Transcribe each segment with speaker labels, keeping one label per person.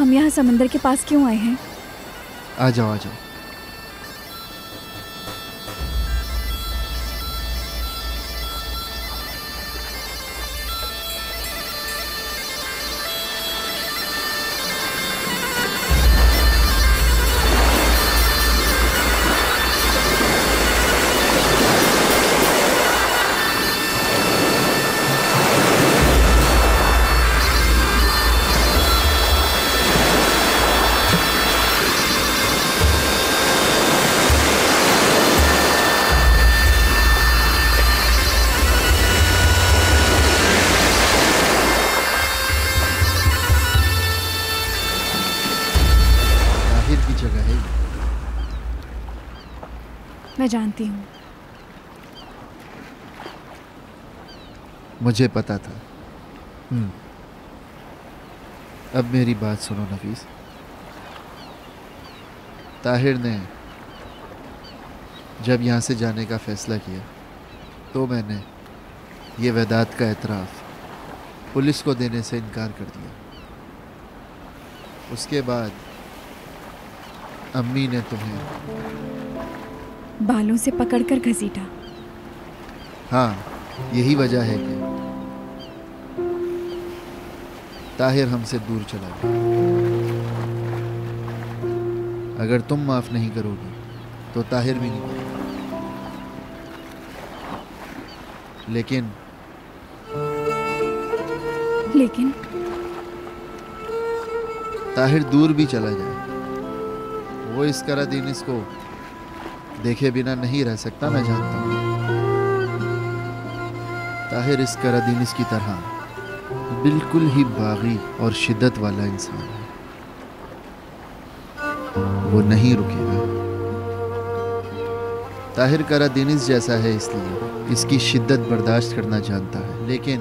Speaker 1: हम यहाँ समंदर के पास क्यों आए हैं?
Speaker 2: आ जाओ आ जाओ। जगह है।
Speaker 1: मैं जानती हूँ।
Speaker 2: मुझे पता था। अब मेरी बात सुनो नफीस। ताहिर ने जब यहाँ से जाने का फैसला किया तो मैंने ये वेदात का एतराफ़ पुलिस को देने से इनकार कर दिया। उसके बाद अम्मी ने तुम्हें
Speaker 1: बालों से पकड़कर घसीटा।
Speaker 2: हाँ, यही वजह है कि ताहिर हमसे दूर चला गया। अगर तुम माफ नहीं करोगी तो ताहिर भी नहीं करेगा।
Speaker 1: लेकिन
Speaker 2: ताहिर दूर भी चला जाए, वो इस करादीनिस को देखे बिना नहीं रह सकता। मैं जानता हूँ ताहिर इस करादीनिस की तरह बिल्कुल ही बागी और शिद्दत वाला इंसान है। वो नहीं रुकेगा। ताहिर करादीनिस जैसा है इसलिए इसकी शिद्दत बर्दाश्त करना जानता है, लेकिन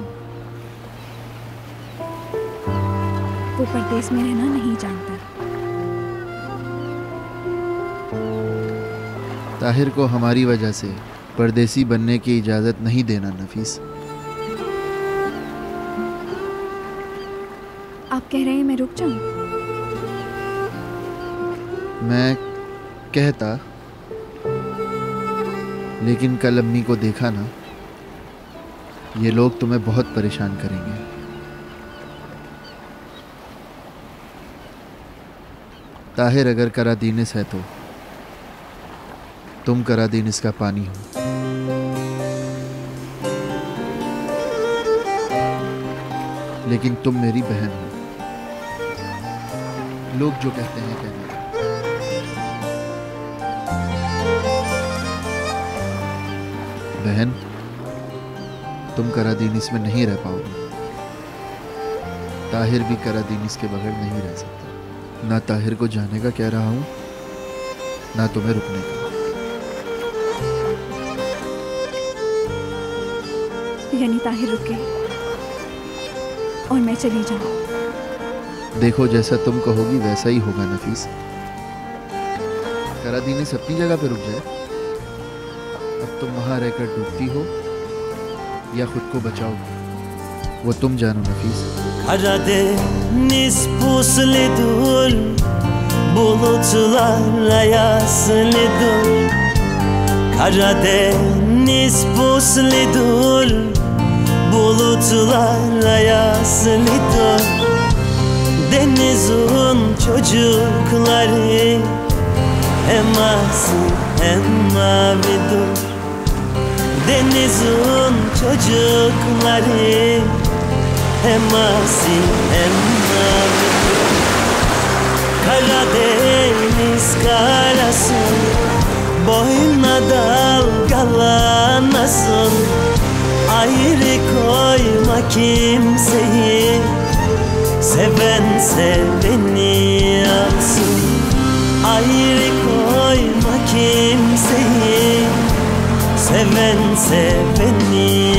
Speaker 1: वो परदेश में रहना नहीं जानता।
Speaker 2: ताहिर को हमारी वजह से परदेसी बनने की इजाज़त नहीं देना नफीस।
Speaker 1: आप कह रहे हैं मैं रुक जाऊं?
Speaker 2: मैं कहता, लेकिन कल अम्मी को देखा ना, ये लोग तुम्हें बहुत परेशान करेंगे। ताहिर अगर करादीनिस है तो तुम करादीनिस का पानी हो। लेकिन तुम मेरी बहन हो। लोग जो कहते हैं कहने। बहन, तुम करादीनिस में नहीं रह पाओगे। ताहिर भी करादीनिस के बगैर नहीं रह सकता। ना ताहिर को जाने का कह रहा हूं, ना तुम्हें रुकने का।
Speaker 1: यानी ताहिर रुके और मैं चली जाऊं।
Speaker 2: देखो, जैसा तुम कहोगी वैसा ही होगा नफीस। करादीनिस अपनी जगह पे रुक जाए। अब तुम वहां रहकर डूबती हो या खुद को बचाओगी, वो तुम जानो नफीस।
Speaker 3: Karadeniz pusludur, bulutlar ayaslıdır. Karadeniz pusludur, bulutlar ayaslıdır. Denizin çocukları hem asi hem mavidir. Denizin çocukları hem asi hem mavidir. Karadeniz karası boyuna dalgalanasın. Ayrı koyma kimseyi, seven seveni alsın. Ayrı koyma kimseyi, seven seveni